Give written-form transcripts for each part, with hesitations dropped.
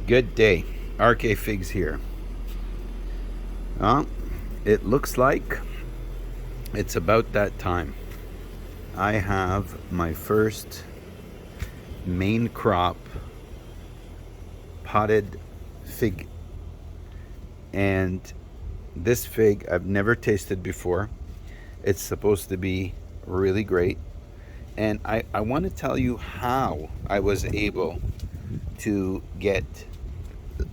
Good day. RK Figs here. Well, it looks like it's about that time. I have my first main crop potted fig. And this fig I've never tasted before. It's supposed to be really great. And I want to tell you how I was able to get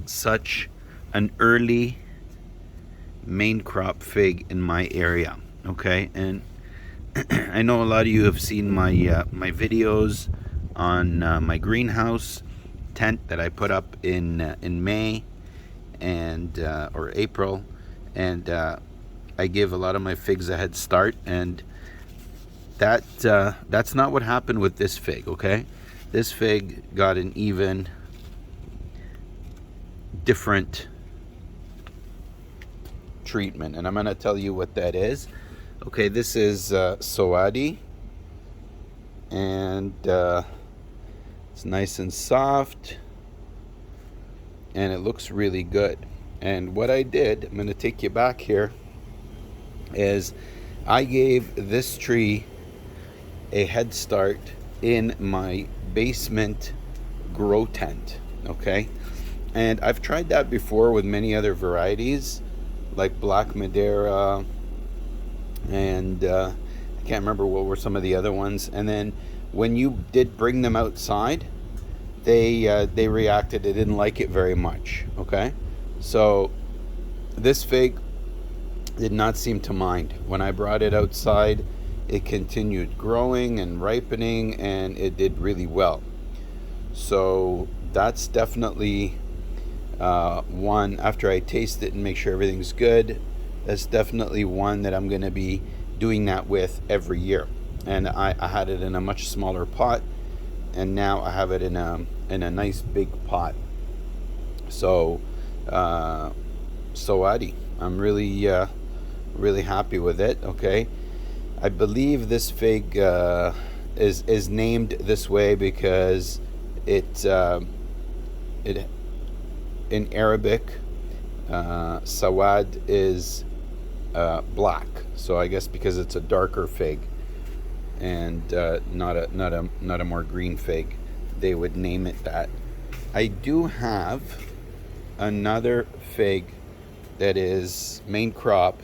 such an early main crop fig in my area. Okay, and I know a lot of you have seen my my videos on my greenhouse tent that I put up in May and or April, and I give a lot of my figs a head start, and that's not what happened with this fig. Okay, this fig got an even different treatment, and I'm going to tell you what that is. Okay, this is souadi, and it's nice and soft, and it looks really good. And what I did, I'm going to take you back here, is I gave this tree a head start in my basement grow tent. Okay, and I've tried that before with many other varieties like Black Madeira, and I can't remember what were some of the other ones. And then when you did bring them outside, they reacted. They didn't like it very much. Okay, so this fig did not seem to mind. When I brought it outside, it continued growing and ripening, and it did really well. So that's definitely one, after I taste it and make sure everything's good, that's definitely one that I'm going to be doing that with every year. And I had it in a much smaller pot, and now I have it in a nice big pot. So souadi, I'm really happy with it. Okay, I believe this fig is named this way because it in Arabic, sawad is black. So I guess because it's a darker fig and not a more green fig, they would name it that. I do have another fig that is main crop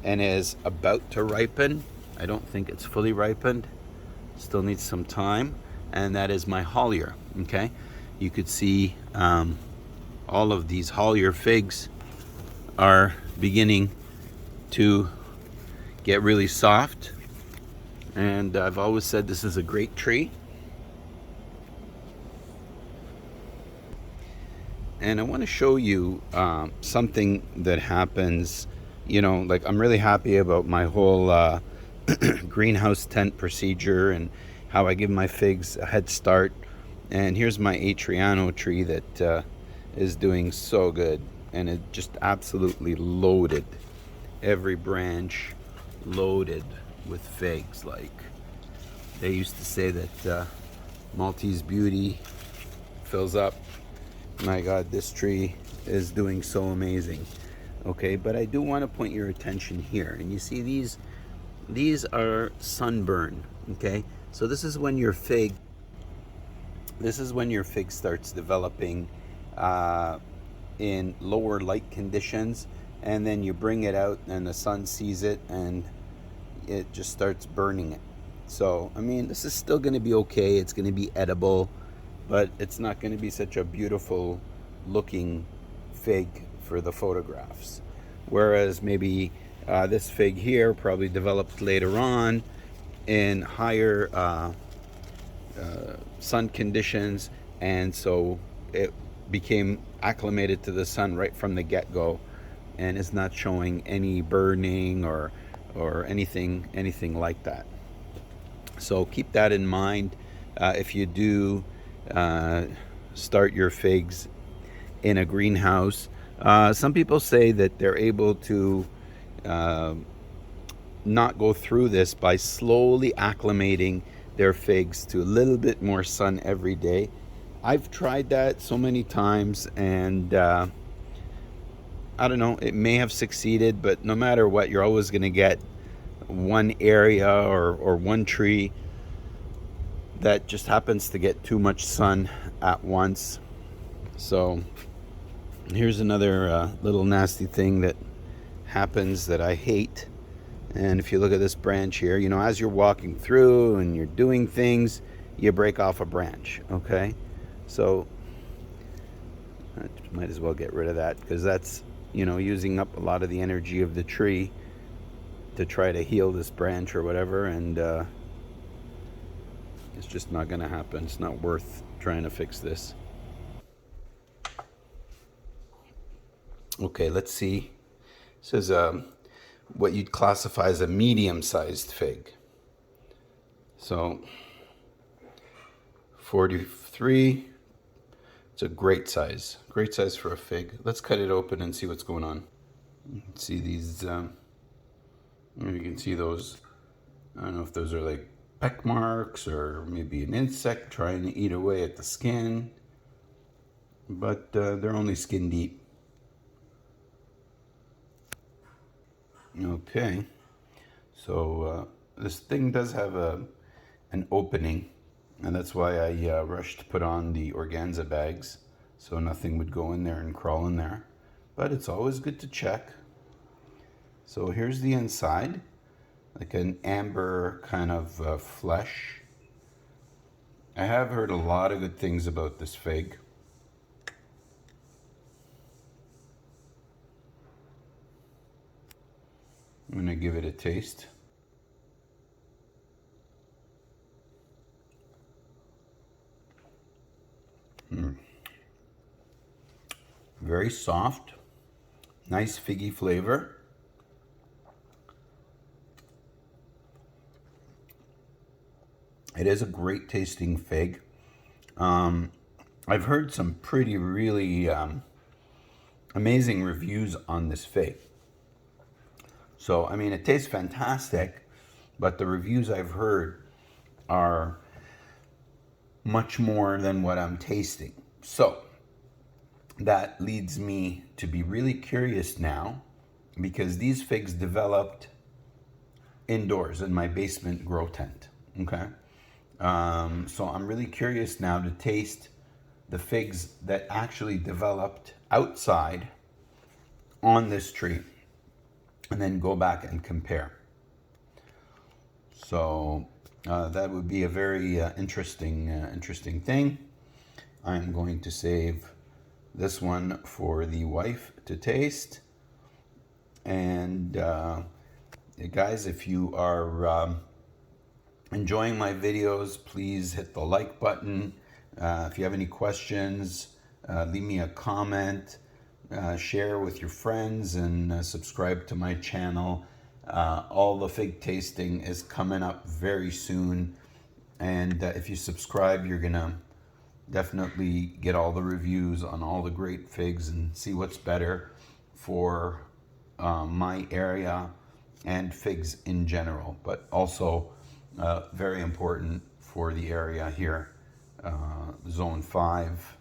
and is about to ripen. I don't think it's fully ripened. Still needs some time, and that is my Hollier. Okay, you could see all of these Hollier figs are beginning to get really soft, and I've always said this is a great tree. And I want to show you something that happens. Like, I'm really happy about my whole greenhouse tent procedure and how I give my figs a head start. And here's my Atriano tree that is doing so good, and it just absolutely loaded, every branch loaded with figs. Like they used to say that Maltese Beauty fills up. My God, this tree is doing so amazing. Okay, but I do want to point your attention here, and you see these are sunburn. Okay, so this is when your fig starts developing in lower light conditions, and then you bring it out and the sun sees it and it just starts burning it. So I mean, this is still going to be okay. It's going to be edible, but it's not going to be such a beautiful looking fig for the photographs. Whereas maybe this fig here probably developed later on in higher sun conditions, and so it became acclimated to the sun right from the get-go, and is not showing any burning or anything like that. So keep that in mind if you do start your figs in a greenhouse. Some people say that they're able to not go through this by slowly acclimating their figs to a little bit more sun every day, I've tried that so many times, and I don't know, it may have succeeded, but no matter what, you're always going to get one area or one tree that just happens to get too much sun at once. So here's another little nasty thing that happens that I hate. And if you look at this branch here, you know, as you're walking through and you're doing things, you break off a branch, okay? So I might as well get rid of that, because that's, you know, using up a lot of the energy of the tree to try to heal this branch or whatever, and it's just not going to happen. It's not worth trying to fix this. Okay, let's see. This is what you'd classify as a medium-sized fig. So 43. It's a great size for a fig. Let's cut it open and see what's going on. You can see these, you can see those, I don't know if those are like peck marks or maybe an insect trying to eat away at the skin, but they're only skin deep. Okay, so this thing does have an opening, and that's why I rushed to put on the organza bags so nothing would go in there and crawl in there. But it's always good to check. So here's the inside, like an amber kind of flesh. I have heard a lot of good things about this fig. I'm gonna give it a taste. Very soft, nice figgy flavor. It is a great tasting fig. I've heard some pretty really amazing reviews on this fig. So, I mean, it tastes fantastic, but the reviews I've heard are much more than what I'm tasting. So, that leads me to be really curious now, because these figs developed indoors in my basement grow tent, okay? So I'm really curious now to taste the figs that actually developed outside on this tree, and then go back and compare. So that would be a very interesting thing. I'm going to save this one for the wife to taste. And guys, if you are enjoying my videos, please hit the like button. If you have any questions, leave me a comment, share with your friends, and subscribe to my channel. All the fig tasting is coming up very soon, and if you subscribe, you're gonna definitely get all the reviews on all the great figs and see what's better for my area and figs in general, but also very important for the area here, Zone 5.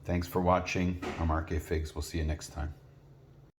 Thanks for watching. I'm RK Figs. We'll see you next time.